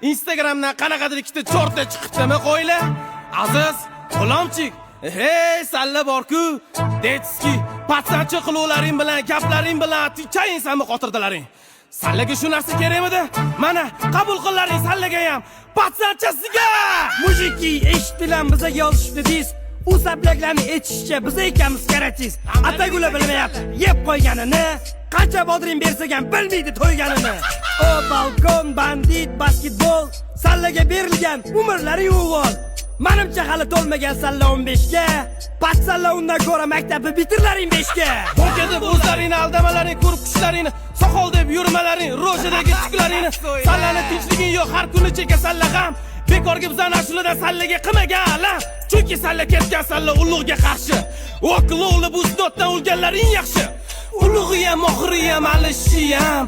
Instagramdan qanaqadir ikkita chorta chiqibdimi qo'ylar. Aziz, G'ulomchik, hey, salla bor-ku, detski, patsanchi qiluvlaring bilan, gaplaring bilan chayinsanmi xotirdilaring. Sallaga shu narsa kerakmidi? Mana, qabul qillaring sallaga ham, patsanchasiga. Mujiki, eshitdilar biza yozishdi deysiz. U sablaklarni etishcha biz ekanmiz karachiz. Atagula bilmayapti, yeb qo'yganini, qancha bodring bersak ham bilmaydi to'yganini. O balkon, bandit, basketbol, sallaga berilgan umrlari yo'g'ol. Menimcha hali to'lmagan salla 15 ga, pat salla undan ko'ra maktabni bitirlaring 5 ga. Bo'lganda o'zlaringni aldamalaring, ko'rib qishlaringni, soqol deb yurmalaring, ro'jadagi tiklaringni, sallani tinchliging yo'q, har kuni cheka salla ham. Bekorga bizani ashuladan sallaga qilmagan alam. Chunki salla ketgan salla ulug'ga qarshi. O'qlovli bu isnotdan o'lganlaring yaxshi. Ulug'i ham, oxiri ham, alishi ham.